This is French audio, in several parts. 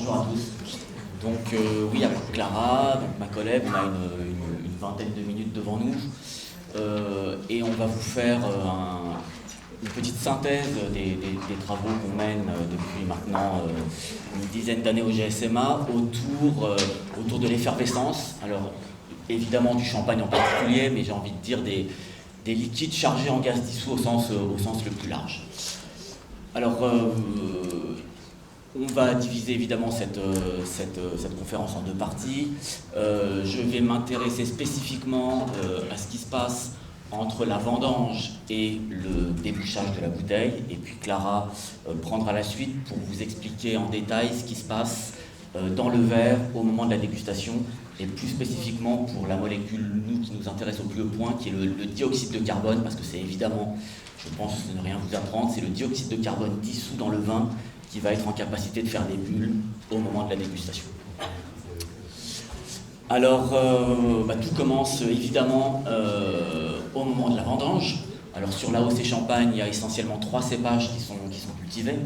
Bonjour à tous. Donc oui, avec Clara, donc ma collègue, on a une vingtaine de minutes devant nous et on va vous faire une petite synthèse des travaux qu'on mène depuis maintenant une dizaine d'années au GSMA autour de l'effervescence. Alors évidemment du champagne en particulier, mais j'ai envie de dire des liquides chargés en gaz dissous au sens le plus large. Alors on va diviser évidemment cette conférence en deux parties. Je vais m'intéresser spécifiquement à ce qui se passe entre la vendange et le débouchage de la bouteille. Et puis Clara prendra la suite pour vous expliquer en détail ce qui se passe dans le verre au moment de la dégustation, et plus spécifiquement pour la molécule qui nous intéresse au plus haut point, qui est le dioxyde de carbone, parce que c'est évidemment, je pense ne rien vous apprendre, c'est le dioxyde de carbone dissous dans le vin qui va être en capacité de faire des bulles au moment de la dégustation. Alors, tout commence évidemment au moment de la vendange. Alors sur l'AOC Champagne, il y a essentiellement 3 cépages qui sont cultivés.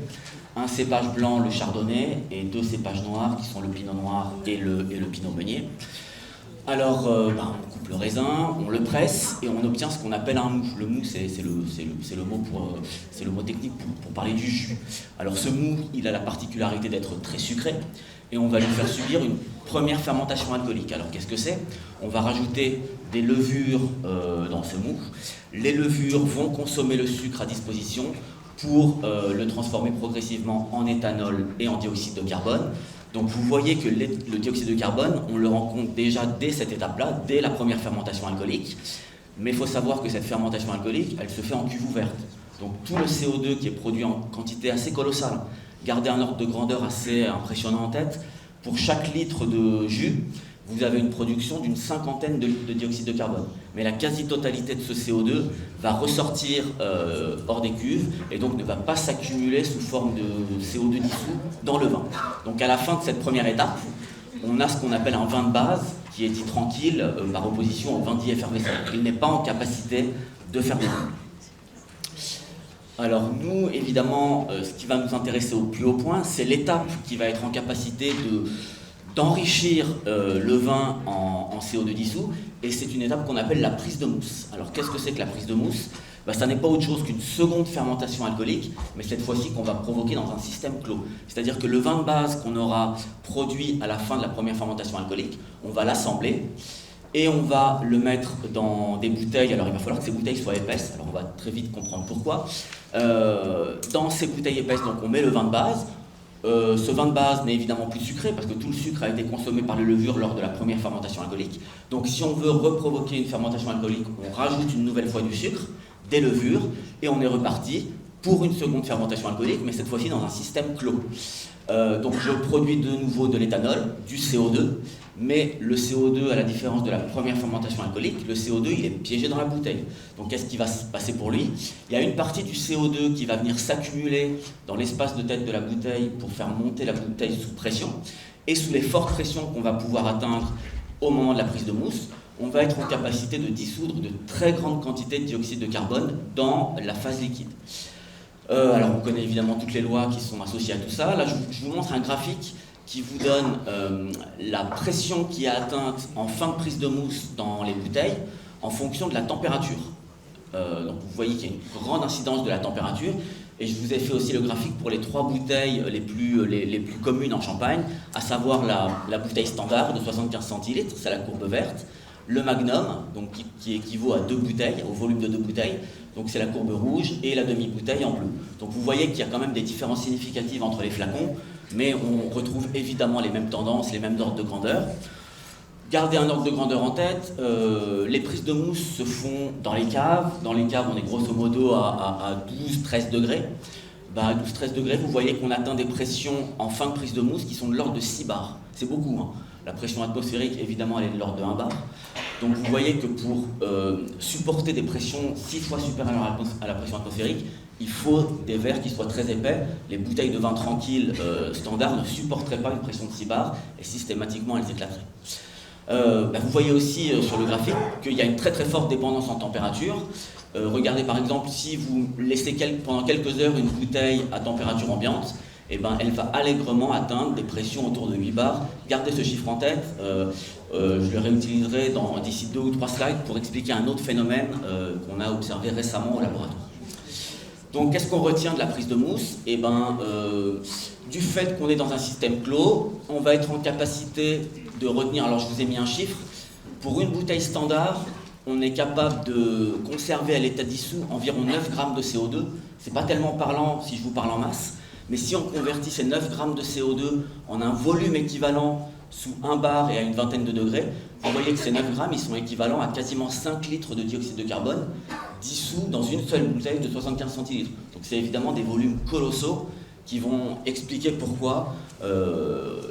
Un cépage blanc, le chardonnay, et 2 cépages noirs qui sont le pinot noir et le pinot meunier. Alors, on coupe le raisin, on le presse et on obtient ce qu'on appelle un mou. Le mou, c'est le mot technique pour parler du jus. Alors ce mou, il a la particularité d'être très sucré et on va lui faire subir une première fermentation alcoolique. Alors qu'est-ce que c'est? On va rajouter des levures dans ce mou. Les levures vont consommer le sucre à disposition pour le transformer progressivement en éthanol et en dioxyde de carbone. Donc vous voyez que le dioxyde de carbone, on le rencontre déjà dès cette étape-là, dès la première fermentation alcoolique. Mais il faut savoir que cette fermentation alcoolique, elle se fait en cuve ouverte. Donc tout le CO2 qui est produit en quantité assez colossale, gardez un ordre de grandeur assez impressionnant en tête, pour chaque litre de jus, vous avez une production d'une 50aine de litres de dioxyde de carbone. Mais la quasi-totalité de ce CO2 va ressortir hors des cuves et donc ne va pas s'accumuler sous forme de CO2 dissous dans le vin. Donc à la fin de cette première étape, on a ce qu'on appelle un vin de base qui est dit tranquille par opposition au vin dit effervescent. Il n'est pas en capacité de faire des bulles. Alors nous, évidemment, ce qui va nous intéresser au plus haut point, c'est l'étape qui va être en capacité d'enrichir le vin en CO2 dissous, et c'est une étape qu'on appelle la prise de mousse. Alors qu'est-ce que c'est que la prise de mousse? Ça n'est pas autre chose qu'une seconde fermentation alcoolique, mais cette fois-ci qu'on va provoquer dans un système clos. C'est-à-dire que le vin de base qu'on aura produit à la fin de la première fermentation alcoolique, on va l'assembler, et on va le mettre dans des bouteilles. Alors il va falloir que ces bouteilles soient épaisses, alors on va très vite comprendre pourquoi. Dans ces bouteilles épaisses, donc on met le vin de base. Ce vin de base n'est évidemment plus sucré parce que tout le sucre a été consommé par les levures lors de la première fermentation alcoolique. Donc si on veut reprovoquer une fermentation alcoolique, on rajoute une nouvelle fois du sucre, des levures, et on est reparti pour une seconde fermentation alcoolique, mais cette fois-ci dans un système clos. Donc je produis de nouveau de l'éthanol, du CO2, mais le CO2, à la différence de la première fermentation alcoolique, le CO2 il est piégé dans la bouteille. Donc qu'est-ce qui va se passer pour lui? Il y a une partie du CO2 qui va venir s'accumuler dans l'espace de tête de la bouteille pour faire monter la bouteille sous pression, et sous les fortes pressions qu'on va pouvoir atteindre au moment de la prise de mousse, on va être en capacité de dissoudre de très grandes quantités de dioxyde de carbone dans la phase liquide. Alors on connaît évidemment toutes les lois qui sont associées à tout ça. Là je vous montre un graphique qui vous donne la pression qui est atteinte en fin de prise de mousse dans les bouteilles en fonction de la température. Donc vous voyez qu'il y a une grande incidence de la température, et je vous ai fait aussi le graphique pour les 3 bouteilles les plus communes en Champagne, à savoir la bouteille standard de 75 centilitres, c'est la courbe verte, le magnum, donc qui équivaut à 2 bouteilles, au volume de 2 bouteilles, donc c'est la courbe rouge, et la demi-bouteille en bleu. Donc vous voyez qu'il y a quand même des différences significatives entre les flacons, mais on retrouve évidemment les mêmes tendances, les mêmes ordres de grandeur. Gardez un ordre de grandeur en tête, les prises de mousse se font dans les caves. Dans les caves, on est grosso modo à 12-13 degrés. À 12-13 degrés, vous voyez qu'on atteint des pressions en fin de prise de mousse qui sont de l'ordre de 6 bars. C'est beaucoup, hein. La pression atmosphérique, évidemment, elle est de l'ordre de 1 bar. Donc vous voyez que pour supporter des pressions 6 fois supérieures à la pression atmosphérique, il faut des verres qui soient très épais. Les bouteilles de vin tranquille standard ne supporteraient pas une pression de 6 bars, et systématiquement elles éclateraient. Vous voyez aussi sur le graphique qu'il y a une très très forte dépendance en température. Regardez par exemple, si vous laissez pendant quelques heures une bouteille à température ambiante, eh ben, elle va allègrement atteindre des pressions autour de 8 bars. Gardez ce chiffre en tête, je le réutiliserai d'ici 2 ou 3 slides pour expliquer un autre phénomène qu'on a observé récemment au laboratoire. Donc qu'est-ce qu'on retient de la prise de mousse? Eh ben, du fait qu'on est dans un système clos, on va être en capacité de retenir, alors je vous ai mis un chiffre, pour une bouteille standard, on est capable de conserver à l'état dissous environ 9 grammes de CO2. C'est pas tellement parlant si je vous parle en masse, mais si on convertit ces 9 grammes de CO2 en un volume équivalent sous 1 bar et à une vingtaine de degrés, vous voyez que ces 9 grammes, ils sont équivalents à quasiment 5 litres de dioxyde de carbone dissous dans une seule bouteille de 75 centilitres. Donc c'est évidemment des volumes colossaux qui vont expliquer pourquoi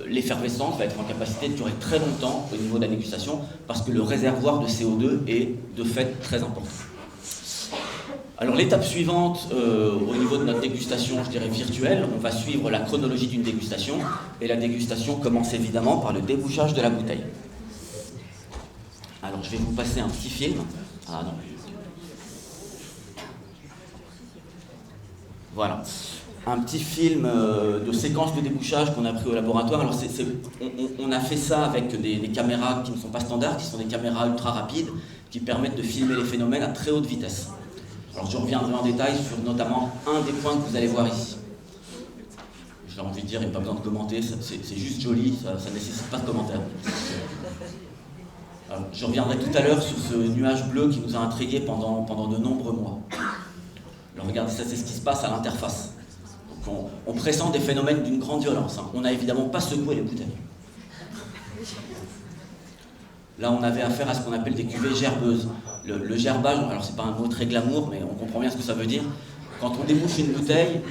l'effervescence va être en capacité de durer très longtemps au niveau de la dégustation, parce que le réservoir de CO2 est de fait très important. Alors l'étape suivante, au niveau de notre dégustation, je dirais virtuelle, on va suivre la chronologie d'une dégustation, et la dégustation commence évidemment par le débouchage de la bouteille. Alors je vais vous passer un petit film. Ah non. Voilà. Un petit film de séquence de débouchage qu'on a pris au laboratoire. Alors on a fait ça avec des caméras qui ne sont pas standards, qui sont des caméras ultra rapides, qui permettent de filmer les phénomènes à très haute vitesse. Alors je reviendrai en détail sur notamment un des points que vous allez voir ici. J'ai envie de dire, il n'y a pas besoin de commenter, c'est juste joli, ça ne nécessite pas de commentaire. Alors, je reviendrai tout à l'heure sur ce nuage bleu qui nous a intrigués pendant de nombreux mois. Alors regardez, ça c'est ce qui se passe à l'interface. On pressent des phénomènes d'une grande violence. On n'a évidemment pas secoué les bouteilles. Là, on avait affaire à ce qu'on appelle des cuvées gerbeuses. Le gerbage, alors c'est pas un mot très glamour, mais on comprend bien ce que ça veut dire. Quand on débouche une bouteille,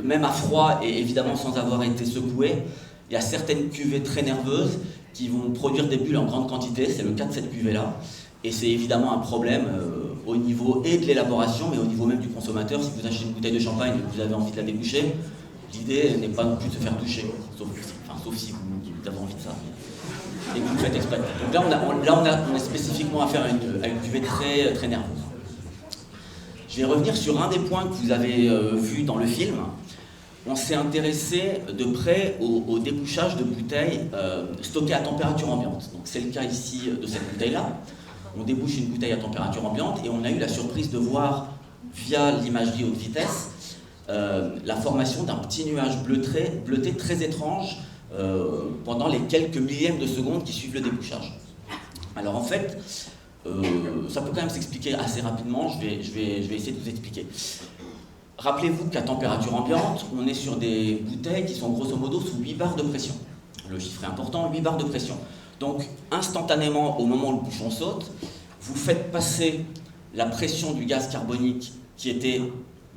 même à froid et évidemment sans avoir été secoué, il y a certaines cuvées très nerveuses qui vont produire des bulles en grande quantité. C'est le cas de cette cuvée-là. Et c'est évidemment un problème au niveau et de l'élaboration, mais au niveau même du consommateur. Si vous achetez une bouteille de champagne et que vous avez envie de la déboucher, l'idée n'est pas non plus de se faire toucher, sauf si vous avez envie de ça. Et que vous le faites exprès. Donc là, on a spécifiquement affaire à une cuvée très, très nerveuse. Je vais revenir sur un des points que vous avez vu dans le film. On s'est intéressé de près au débouchage de bouteilles stockées à température ambiante. Donc c'est le cas ici de cette bouteille-là. On débouche une bouteille à température ambiante et on a eu la surprise de voir, via l'imagerie haute vitesse, la formation d'un petit nuage bleuté très étrange pendant les quelques millièmes de seconde qui suivent le débouchage. Alors en fait, ça peut quand même s'expliquer assez rapidement, je vais essayer de vous expliquer. Rappelez-vous qu'à température ambiante, on est sur des bouteilles qui sont grosso modo sous 8 bars de pression. Le chiffre est important, 8 bars de pression. Donc, instantanément, au moment où le bouchon saute, vous faites passer la pression du gaz carbonique qui était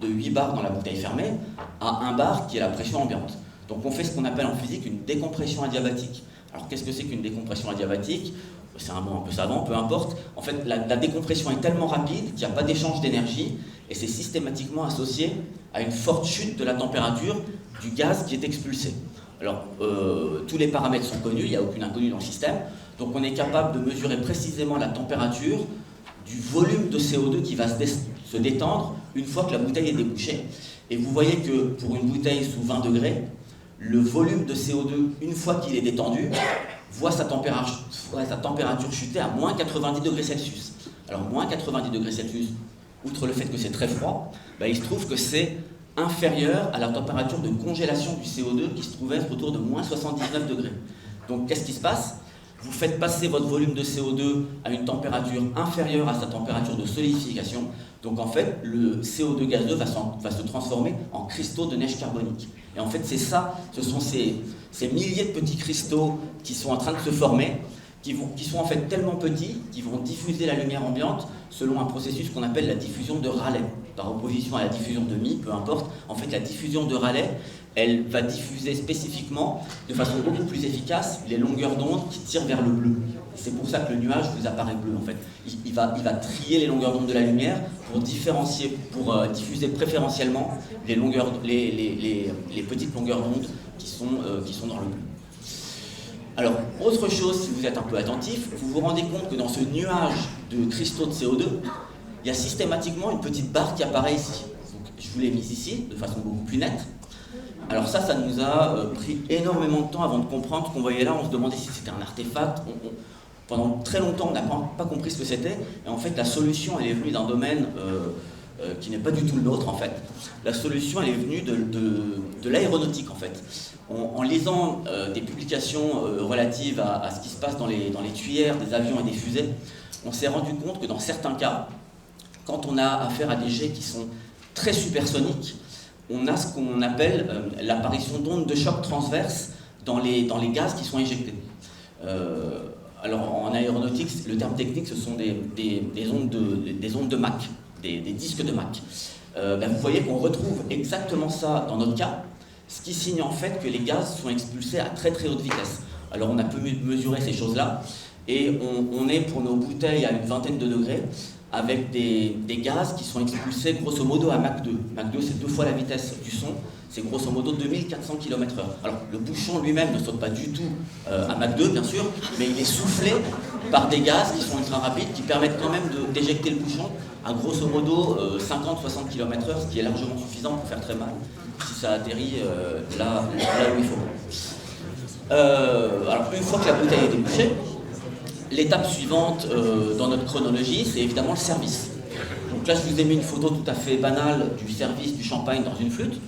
de 8 bars dans la bouteille fermée à 1 bar qui est la pression ambiante. Donc, on fait ce qu'on appelle en physique une décompression adiabatique. Alors, qu'est-ce que c'est qu'une décompression adiabatique? C'est un mot un peu savant, peu importe. En fait, la décompression est tellement rapide qu'il n'y a pas d'échange d'énergie et c'est systématiquement associé à une forte chute de la température du gaz qui est expulsé. Alors, tous les paramètres sont connus, il n'y a aucune inconnue dans le système. Donc, on est capable de mesurer précisément la température du volume de CO2 qui va se détendre une fois que la bouteille est débouchée. Et vous voyez que pour une bouteille sous 20 degrés, le volume de CO2, une fois qu'il est détendu, voit sa température chuter à moins 90 degrés Celsius. Alors, moins 90 degrés Celsius, outre le fait que c'est très froid, il se trouve que c'est inférieur à la température de congélation du CO2 qui se trouvait autour de moins 79 degrés. Donc qu'est-ce qui se passe? Vous faites passer votre volume de CO2 à une température inférieure à sa température de solidification. Donc en fait, le CO2 gazeux va se transformer en cristaux de neige carbonique. Et en fait, c'est ça, ce sont ces milliers de petits cristaux qui sont en train de se former, qui sont en fait tellement petits qu'ils vont diffuser la lumière ambiante selon un processus qu'on appelle la diffusion de Rayleigh. Par opposition à la diffusion de Mie, peu importe, en fait la diffusion de Rayleigh, elle va diffuser spécifiquement, de façon beaucoup plus efficace, les longueurs d'onde qui tirent vers le bleu. C'est pour ça que le nuage vous apparaît bleu en fait. Il va trier les longueurs d'onde de la lumière pour diffuser préférentiellement les petites longueurs d'onde qui sont dans le bleu. Alors, autre chose, si vous êtes un peu attentif, vous vous rendez compte que dans ce nuage de cristaux de CO2, il y a systématiquement une petite barre qui apparaît ici. Donc, je vous l'ai mise ici, de façon beaucoup plus nette. Alors ça nous a pris énormément de temps avant de comprendre ce qu'on voyait là. On se demandait si c'était un artefact. Pendant très longtemps, on n'a pas compris ce que c'était. Et en fait, la solution, elle est venue d'un domaine qui n'est pas du tout le nôtre, en fait. La solution, elle est venue de l'aéronautique, en fait. En lisant des publications relatives à ce qui se passe dans les tuyères des avions et des fusées, on s'est rendu compte que dans certains cas, quand on a affaire à des jets qui sont très supersoniques, on a ce qu'on appelle l'apparition d'ondes de choc transverses dans les gaz qui sont éjectés. Alors en aéronautique, le terme technique, ce sont des ondes de Mach, des disques de Mach. Vous voyez qu'on retrouve exactement ça dans notre cas, ce qui signe en fait que les gaz sont expulsés à très très haute vitesse. Alors on a pu mesurer ces choses-là, et on est pour nos bouteilles à une vingtaine de degrés, avec des gaz qui sont expulsés grosso modo à Mach 2. Mach 2, c'est 2 fois la vitesse du son, c'est grosso modo 2400 km/h. Alors le bouchon lui-même ne saute pas du tout à Mach 2, bien sûr, mais il est soufflé par des gaz qui sont ultra rapides, qui permettent quand même d'éjecter le bouchon à grosso modo 50-60 km/h, ce qui est largement suffisant pour faire très mal, si ça atterrit là où il faut. Alors une fois que la bouteille est débouchée, l'étape suivante dans notre chronologie, c'est évidemment le service. Donc là, je vous ai mis une photo tout à fait banale du service du champagne dans une flûte.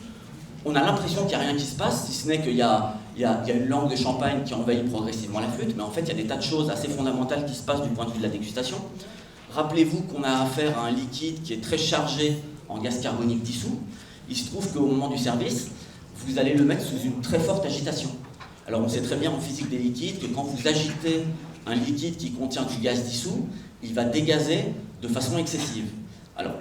On a l'impression qu'il n'y a rien qui se passe, si ce n'est qu'il y a une langue de champagne qui envahit progressivement la flûte, mais en fait, il y a des tas de choses assez fondamentales qui se passent du point de vue de la dégustation. Rappelez-vous qu'on a affaire à un liquide qui est très chargé en gaz carbonique dissous. Il se trouve qu'au moment du service, vous allez le mettre sous une très forte agitation. Alors on sait très bien en physique des liquides que quand vous agitez un liquide qui contient du gaz dissous, il va dégazer de façon excessive. Alors,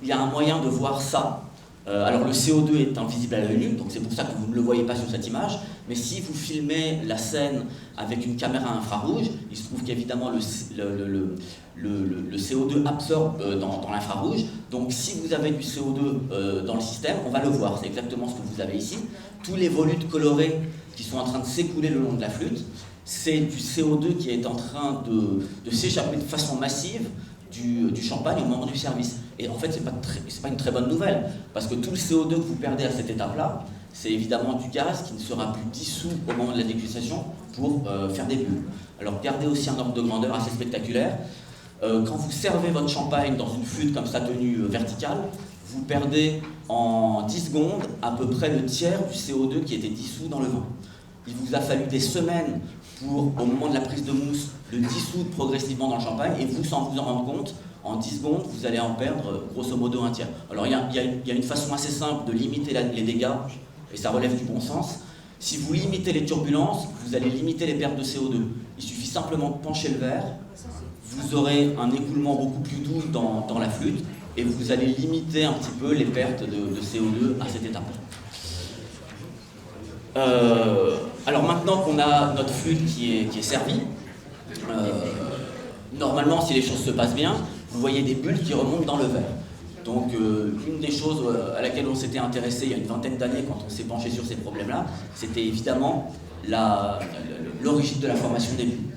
il y a un moyen de voir ça. Alors, le CO2 est invisible à l'œil nu, donc c'est pour ça que vous ne le voyez pas sur cette image. Mais si vous filmez la scène avec une caméra infrarouge, il se trouve qu'évidemment le CO2 absorbe dans l'infrarouge. Donc, si vous avez du CO2 dans le système, on va le voir. C'est exactement ce que vous avez ici. Tous les volutes colorés qui sont en train de s'écouler le long de la flûte, c'est du CO2 qui est en train de s'échapper de façon massive du champagne au moment du service. Et en fait, c'est pas une très bonne nouvelle, parce que tout le CO2 que vous perdez à cette étape-là, c'est évidemment du gaz qui ne sera plus dissous au moment de la dégustation pour faire des bulles. Alors gardez aussi un ordre de grandeur assez spectaculaire. Quand vous servez votre champagne dans une flûte comme ça tenue verticale, vous perdez en 10 secondes à peu près le tiers du CO2 qui était dissous dans le vin. Il vous a fallu des semaines pour, au moment de la prise de mousse, le dissoudre progressivement dans le champagne, et vous, sans vous en rendre compte, en 10 secondes, vous allez en perdre grosso modo un tiers. Alors il y a une façon assez simple de limiter les dégâts, et ça relève du bon sens. Si vous limitez les turbulences, vous allez limiter les pertes de CO2. Il suffit simplement de pencher le verre, vous aurez un écoulement beaucoup plus doux dans la flûte, et vous allez limiter un petit peu les pertes de CO2 à cette étape-là. Alors maintenant qu'on a notre flûte qui est servie, normalement, si les choses se passent bien, vous voyez des bulles qui remontent dans le verre. Donc une des choses à laquelle on s'était intéressé il y a une vingtaine d'années quand on s'est penché sur ces problèmes-là, c'était évidemment l'origine de la formation des bulles.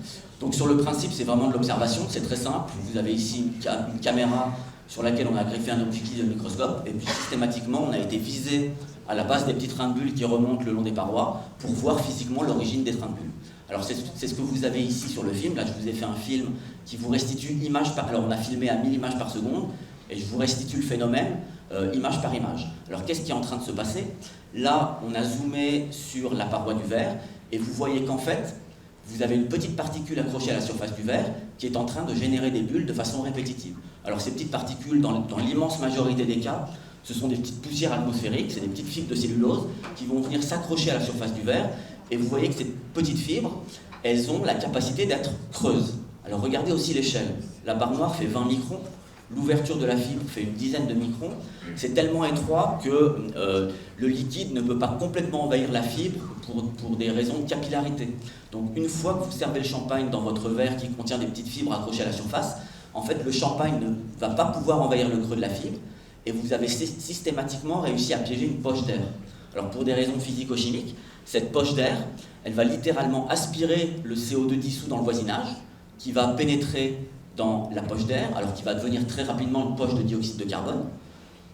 Donc sur le principe, c'est vraiment de l'observation, c'est très simple. Vous avez ici une caméra sur laquelle on a greffé un objectif de microscope, et puis systématiquement, on a été visé à la base des petits trains de bulles qui remontent le long des parois pour voir physiquement l'origine des trains de bulles. Alors c'est ce que vous avez ici sur le film. Là, je vous ai fait un film qui vous restitue image par... Alors on a filmé à 1000 images par seconde, et je vous restitue le phénomène image par image. Alors qu'est-ce qui est en train de se passer? Là, on a zoomé sur la paroi du verre, et vous voyez qu'en fait, vous avez une petite particule accrochée à la surface du verre qui est en train de générer des bulles de façon répétitive. Alors ces petites particules, dans l'immense majorité des cas, ce sont des petites poussières atmosphériques, c'est des petites fibres de cellulose qui vont venir s'accrocher à la surface du verre, et vous voyez que ces petites fibres, elles ont la capacité d'être creuses. Alors regardez aussi l'échelle. La barre noire fait 20 microns, l'ouverture de la fibre fait une dizaine de microns. C'est tellement étroit que le liquide ne peut pas complètement envahir la fibre pour des raisons de capillarité. Donc une fois que vous servez le champagne dans votre verre qui contient des petites fibres accrochées à la surface, en fait le champagne ne va pas pouvoir envahir le creux de la fibre, et vous avez systématiquement réussi à piéger une poche d'air. Alors pour des raisons physico-chimiques, cette poche d'air, elle va littéralement aspirer le CO2 dissous dans le voisinage, qui va pénétrer dans la poche d'air, alors qui va devenir très rapidement une poche de dioxyde de carbone.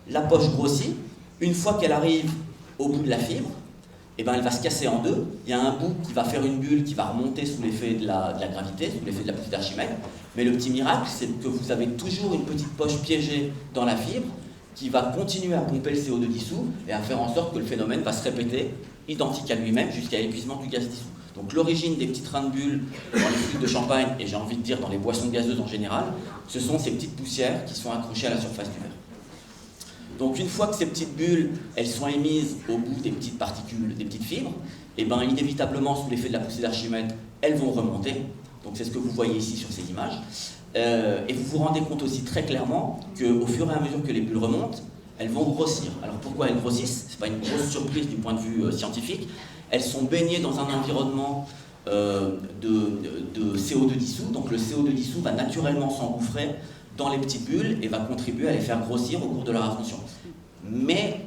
La poche grossit. Une fois qu'elle arrive au bout de la fibre, eh ben, elle va se casser en deux. Il y a un bout qui va faire une bulle qui va remonter sous l'effet de la gravité, sous l'effet de la poussée d'Archimède. Mais le petit miracle, c'est que vous avez toujours une petite poche piégée dans la fibre qui va continuer à pomper le CO2 dissous et à faire en sorte que le phénomène va se répéter identique à lui-même jusqu'à l'épuisement du gaz dissous. Donc l'origine des petits trains de bulles dans les flûtes de champagne, et j'ai envie de dire dans les boissons gazeuses en général, ce sont ces petites poussières qui sont accrochées à la surface du verre. Donc une fois que ces petites bulles, elles sont émises au bout des petites particules, des petites fibres, et ben inévitablement sous l'effet de la poussée d'Archimède, elles vont remonter. Donc c'est ce que vous voyez ici sur ces images. Et vous vous rendez compte aussi très clairement qu'au fur et à mesure que les bulles remontent, elles vont grossir. Alors pourquoi elles grossissent? Ce n'est pas une grosse surprise du point de vue scientifique. Elles sont baignées dans un environnement de CO2 dissous. Donc le CO2 dissous va naturellement s'engouffrer dans les petites bulles et va contribuer à les faire grossir au cours de leur ascension. Mais,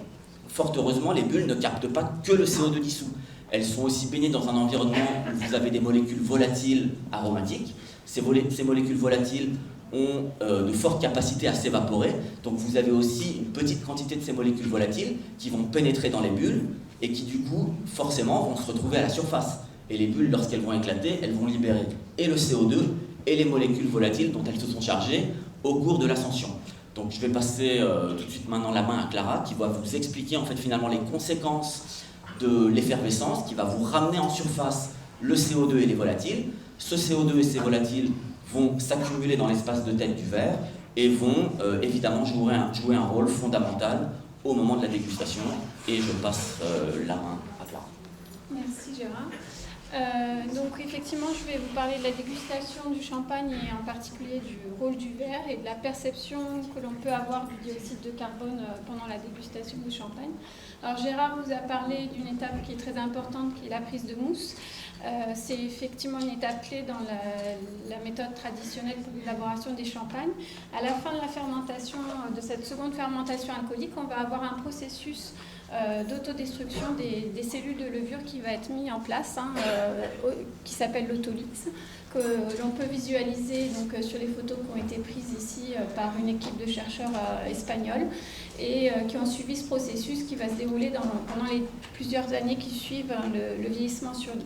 fort heureusement, les bulles ne captent pas que le CO2 dissous. Elles sont aussi baignées dans un environnement où vous avez des molécules volatiles aromatiques. Ces molécules volatiles ont de fortes capacités à s'évaporer. Donc vous avez aussi une petite quantité de ces molécules volatiles qui vont pénétrer dans les bulles et qui, du coup, forcément, vont se retrouver à la surface. Et les bulles, lorsqu'elles vont éclater, elles vont libérer et le CO2 et les molécules volatiles dont elles se sont chargées au cours de l'ascension. Donc je vais passer tout de suite maintenant la main à Clara qui va vous expliquer en fait finalement les conséquences de l'effervescence qui va vous ramener en surface le CO2 et les volatiles. Ce CO2 et ces volatiles vont s'accumuler dans l'espace de tête du verre et vont évidemment jouer un rôle fondamental au moment de la dégustation. Et je passe la main à Clara. Merci Gérard. Donc effectivement, je vais vous parler de la dégustation du champagne et en particulier du rôle du verre et de la perception que l'on peut avoir du dioxyde de carbone pendant la dégustation du champagne. Alors Gérard vous a parlé d'une étape qui est très importante, qui est la prise de mousse. C'est effectivement une étape clé dans la méthode traditionnelle pour l'élaboration des champagnes. À la fin de la fermentation, de cette seconde fermentation alcoolique, on va avoir un processus d'autodestruction des cellules de levure qui va être mis en place, qui s'appelle l'autolyse, que l'on peut visualiser donc, sur les photos qui ont été prises ici par une équipe de chercheurs espagnols et qui ont suivi ce processus qui va se dérouler pendant les plusieurs années qui suivent le vieillissement sur lit.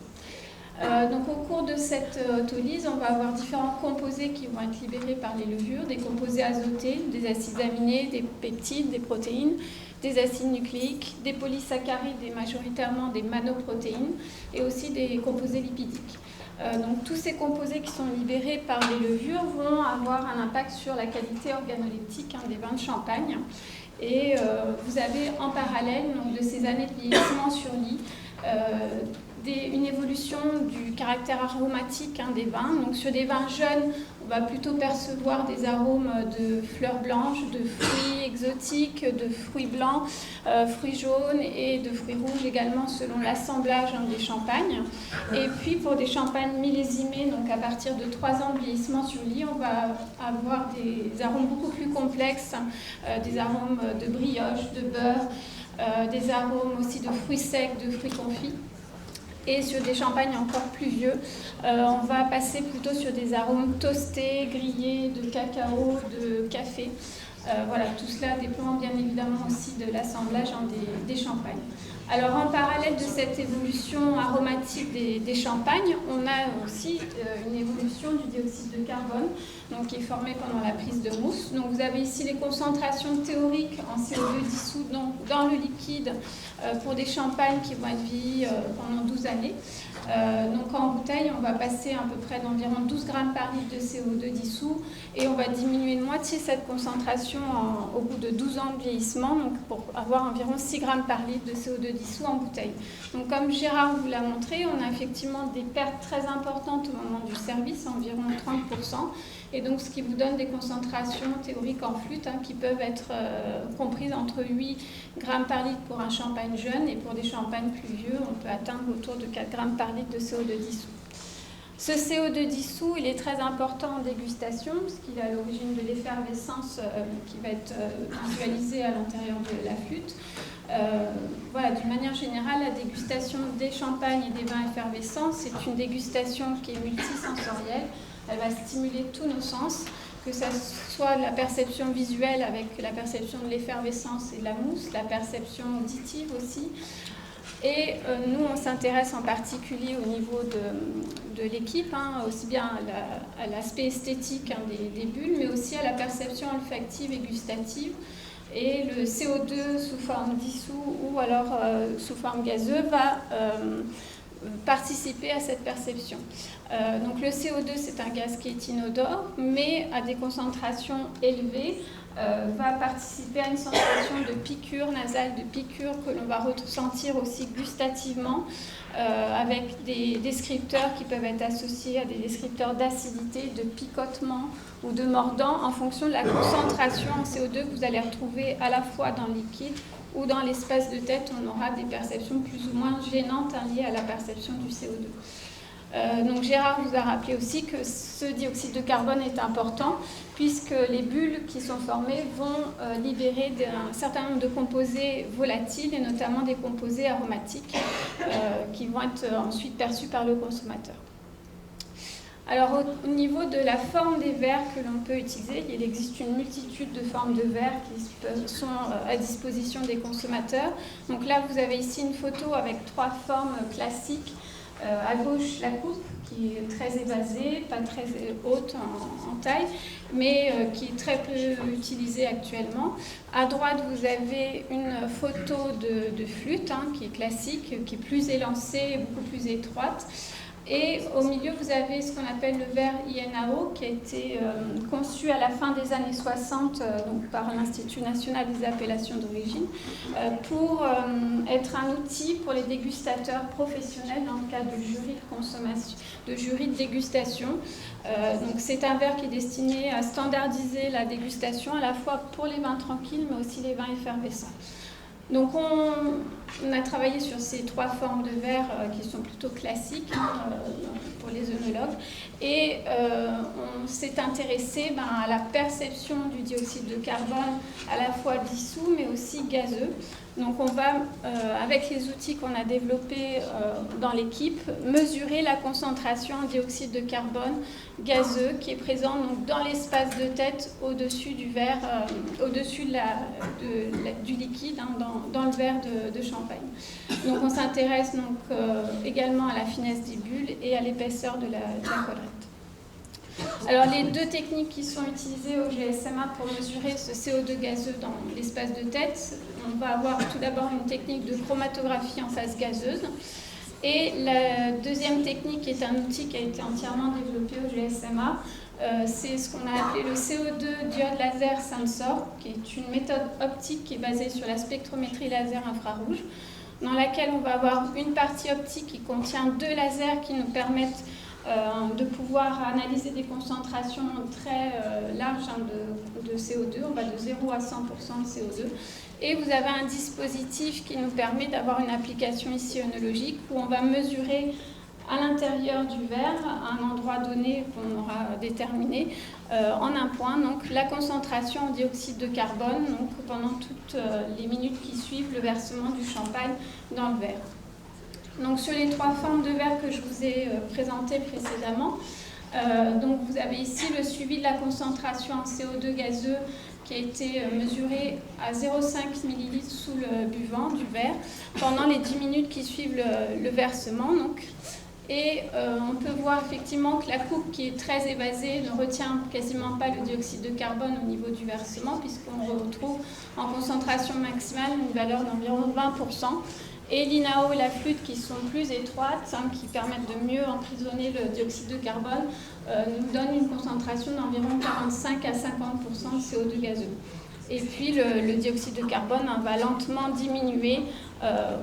Donc au cours de cette autolyse, on va avoir différents composés qui vont être libérés par les levures, des composés azotés, des acides aminés, des peptides, des protéines, des acides nucléiques, des polysaccharides et majoritairement des manoprotéines et aussi des composés lipidiques. Donc tous ces composés qui sont libérés par les levures vont avoir un impact sur la qualité organoleptique des vins de champagne. Et vous avez en parallèle donc, de ces années de vieillissement sur lit une évolution du caractère aromatique des vins. Donc sur des vins jeunes, on va plutôt percevoir des arômes de fleurs blanches, de fruits exotiques, de fruits blancs, fruits jaunes et de fruits rouges également selon l'assemblage des champagnes. Et puis pour des champagnes millésimés, donc à partir de 3 ans de vieillissement sur lit, on va avoir des arômes beaucoup plus complexes, des arômes de brioche, de beurre, des arômes aussi de fruits secs, de fruits confits. Et sur des champagnes encore plus vieux, on va passer plutôt sur des arômes toastés, grillés, de cacao, de café. Voilà, tout cela dépend bien évidemment aussi de l'assemblage des champagnes. Alors en parallèle de cette évolution aromatique des champagnes, on a aussi une évolution du dioxyde de carbone donc, qui est formé pendant la prise de mousse. Donc vous avez ici les concentrations théoriques en CO2 dissous dans le liquide pour des champagnes qui vont être vieillis pendant 12 années. Donc en bouteille, on va passer à peu près d'environ 12 grammes par litre de CO2 dissous et on va diminuer de moitié cette concentration au bout de 12 ans de vieillissement, donc pour avoir environ 6 grammes par litre de CO2 dissous en bouteille. Donc comme Gérard vous l'a montré, on a effectivement des pertes très importantes au moment du service, environ 30%, et donc ce qui vous donne des concentrations théoriques en flûte qui peuvent être comprises entre 8 grammes par litre pour un champagne jeune et pour des champagnes plus vieux, on peut atteindre autour de 4 grammes par litre de CO2 dissous. Ce CO2 dissous, il est très important en dégustation parce qu'il est à l'origine de l'effervescence qui va être visualisée à l'intérieur de la flûte. Voilà, d'une manière générale, la dégustation des champagnes et des vins effervescents, c'est une dégustation qui est multisensorielle. Elle va stimuler tous nos sens, que ce soit la perception visuelle avec la perception de l'effervescence et de la mousse, la perception auditive aussi, Et nous, on s'intéresse en particulier au niveau de l'équipe, aussi bien à l'aspect esthétique des bulles, mais aussi à la perception olfactive et gustative. Et le CO2 sous forme dissous ou alors sous forme gazeuse va participer à cette perception. Donc le CO2, c'est un gaz qui est inodore, mais à des concentrations élevées, va participer à une sensation de piqûre nasale, de piqûre que l'on va ressentir aussi gustativement, avec des descripteurs qui peuvent être associés à des descripteurs d'acidité, de picotement ou de mordant en fonction de la concentration en CO2 que vous allez retrouver à la fois dans le liquide ou dans l'espace de tête. On aura des perceptions plus ou moins gênantes liées à la perception du CO2. Donc Gérard vous a rappelé aussi que ce dioxyde de carbone est important puisque les bulles qui sont formées vont libérer un certain nombre de composés volatiles et notamment des composés aromatiques qui vont être ensuite perçus par le consommateur. Alors au niveau de la forme des verres que l'on peut utiliser, il existe une multitude de formes de verres qui sont à disposition des consommateurs. Donc là vous avez ici une photo avec 3 formes classiques. À gauche, la coupe, qui est très évasée, pas très haute en taille, mais qui est très peu utilisée actuellement. À droite, vous avez une photo de flûte, qui est classique, qui est plus élancée, beaucoup plus étroite. Et au milieu, vous avez ce qu'on appelle le verre INAO, qui a été conçu à la fin des années 60 donc par l'Institut national des appellations d'origine, pour être un outil pour les dégustateurs professionnels dans le cadre du jury de consommation, de jury de dégustation. Donc c'est un verre qui est destiné à standardiser la dégustation, à la fois pour les vins tranquilles, mais aussi les vins effervescents. Donc on a travaillé sur ces 3 formes de verre qui sont plutôt classiques pour les œnologues et on s'est intéressé à la perception du dioxyde de carbone à la fois dissous mais aussi gazeux. Donc on va, avec les outils qu'on a développés dans l'équipe, mesurer la concentration en dioxyde de carbone gazeux qui est présent donc, dans l'espace de tête au-dessus du verre, au-dessus du liquide, dans le verre de champagne. Donc on s'intéresse donc, également à la finesse des bulles et à l'épaisseur de la collerette. Alors les 2 techniques qui sont utilisées au GSMA pour mesurer ce CO2 gazeux dans l'espace de tête, on va avoir tout d'abord une technique de chromatographie en phase gazeuse. Et la deuxième technique, qui est un outil qui a été entièrement développé au GSMA, c'est ce qu'on a appelé le CO2 diode laser sensor, qui est une méthode optique qui est basée sur la spectrométrie laser infrarouge, dans laquelle on va avoir une partie optique qui contient 2 lasers qui nous permettent de pouvoir analyser des concentrations très larges de CO2, on va de 0 à 100% de CO2. Et vous avez un dispositif qui nous permet d'avoir une application ici œnologique où on va mesurer à l'intérieur du verre, à un endroit donné qu'on aura déterminé, en un point, donc la concentration en dioxyde de carbone donc, pendant toutes les minutes qui suivent le versement du champagne dans le verre. Donc sur les 3 formes de verre que je vous ai présentées précédemment, donc vous avez ici le suivi de la concentration en CO2 gazeux qui a été mesuré à 0,5 ml sous le buvant du verre pendant les 10 minutes qui suivent le versement. Donc. Et on peut voir effectivement que la coupe qui est très évasée ne retient quasiment pas le dioxyde de carbone au niveau du versement puisqu'on retrouve en concentration maximale une valeur d'environ 20%. Et l'INAO et la flûte qui sont plus étroites, qui permettent de mieux emprisonner le dioxyde de carbone, nous donnent une concentration d'environ 45 à 50% de CO2 gazeux. Et puis le dioxyde de carbone va lentement diminuer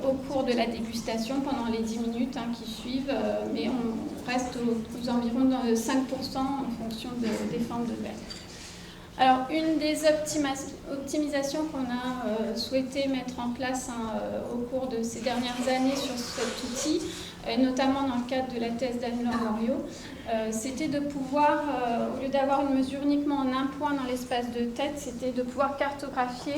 au cours de la dégustation pendant les 10 minutes qui suivent, mais on reste aux environs de 5% en fonction des formes de verre. Alors, une des optimisations qu'on a souhaité mettre en place au cours de ces dernières années sur cet outil, et notamment dans le cadre de la thèse d'Anne-Laure Loriot, c'était de pouvoir, au lieu d'avoir une mesure uniquement en un point dans l'espace de tête, c'était de pouvoir cartographier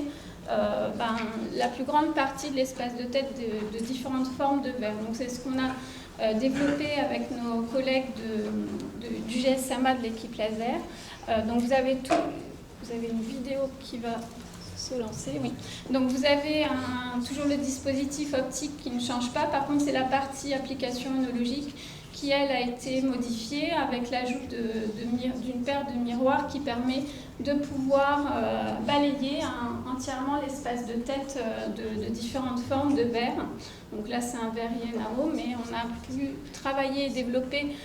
la plus grande partie de l'espace de tête de différentes formes de verre. Donc c'est ce qu'on a développé avec nos collègues du GSMA de l'équipe laser. Donc vous avez une vidéo qui va se lancer, oui. Donc vous avez toujours le dispositif optique qui ne change pas. Par contre, c'est la partie application œnologique qui, elle, a été modifiée avec l'ajout d'une paire de miroirs qui permet de pouvoir balayer entièrement l'espace de tête de différentes formes de verre. Donc là, c'est un verre INAO, mais on a pu travailler et développer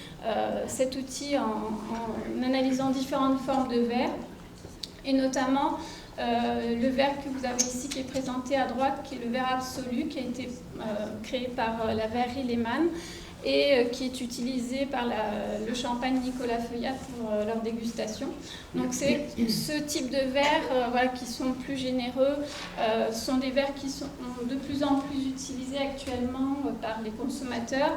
cet outil en analysant différentes formes de verre, et notamment le verre que vous avez ici qui est présenté à droite, qui est le verre absolu, qui a été créé par la verrerie Lehmann et qui est utilisé par le champagne Nicolas Feuillat pour leur dégustation. Donc c'est ce type de verres voilà, qui sont plus généreux, sont des verres qui sont de plus en plus utilisés actuellement par les consommateurs,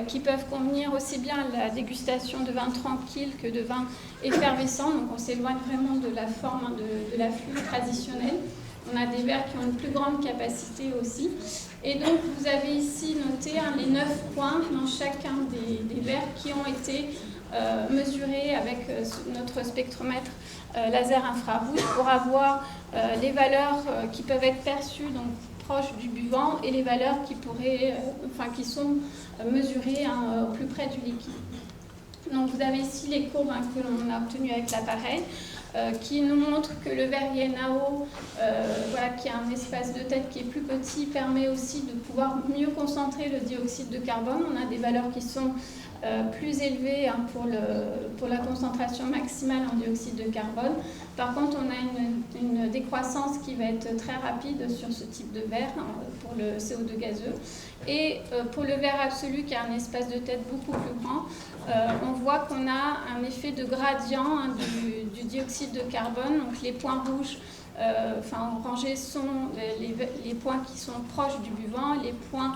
qui peuvent convenir aussi bien à la dégustation de vins tranquilles que de vins effervescents. Donc on s'éloigne vraiment de la forme de la flûte traditionnelle. On a des verres qui ont une plus grande capacité aussi. Et donc, vous avez ici noté les 9 points dans chacun des verres qui ont été mesurés avec notre spectromètre laser infrarouge pour avoir les valeurs qui peuvent être perçues donc, proches du buvant et les valeurs qui sont mesurées au plus près du liquide. Donc, vous avez ici les courbes que l'on a obtenues avec l'appareil. Qui nous montre que le verre INAO, qui a un espace de tête qui est plus petit, permet aussi de pouvoir mieux concentrer le dioxyde de carbone. On a des valeurs qui sont plus élevées pour la concentration maximale en dioxyde de carbone. Par contre, on a une décroissance qui va être très rapide sur ce type de verre pour le CO2 gazeux. Et pour le verre absolu, qui a un espace de tête beaucoup plus grand, on voit qu'on a un effet de gradient du dioxyde de carbone. Donc les points rouges, orangés, sont les points qui sont proches du buvant. Les points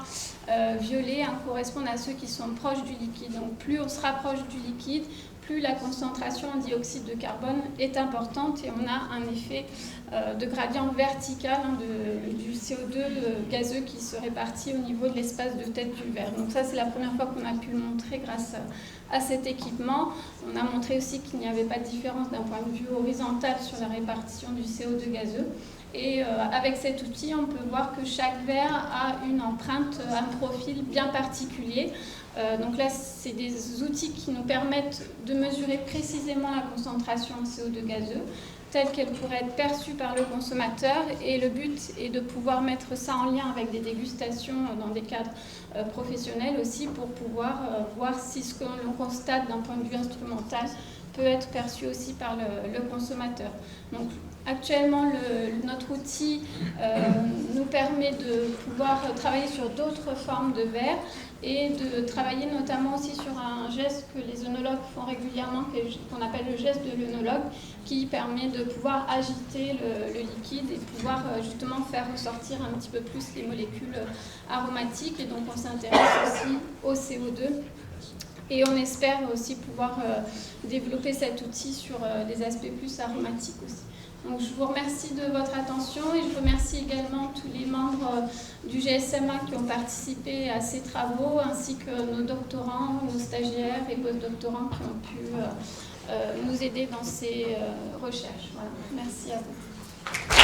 violets correspondent à ceux qui sont proches du liquide. Donc plus on se rapproche du liquide, plus la concentration en dioxyde de carbone est importante et on a un effet de gradient vertical du CO2 gazeux qui se répartit au niveau de l'espace de tête du verre. Donc ça, c'est la première fois qu'on a pu le montrer grâce à cet équipement. On a montré aussi qu'il n'y avait pas de différence d'un point de vue horizontal sur la répartition du CO2 gazeux. Et avec cet outil, on peut voir que chaque verre a une empreinte, un profil bien particulier. Donc là, c'est des outils qui nous permettent de mesurer précisément la concentration en CO2 gazeux, telle qu'elle pourrait être perçue par le consommateur. Et le but est de pouvoir mettre ça en lien avec des dégustations dans des cadres professionnels aussi, pour pouvoir voir si ce que l'on constate d'un point de vue instrumental peut être perçu aussi par le consommateur. Donc, actuellement, notre outil nous permet de pouvoir travailler sur d'autres formes de verre et de travailler notamment aussi sur un geste que les œnologues font régulièrement, qu'on appelle le geste de l'œnologue, qui permet de pouvoir agiter le liquide et pouvoir justement faire ressortir un petit peu plus les molécules aromatiques. Et donc on s'intéresse aussi au CO2. Et on espère aussi pouvoir développer cet outil sur des aspects plus aromatiques aussi. Donc je vous remercie de votre attention et je remercie également tous les membres du GSMA qui ont participé à ces travaux, ainsi que nos doctorants, nos stagiaires et postdoctorants qui ont pu nous aider dans ces recherches. Voilà. Merci à vous.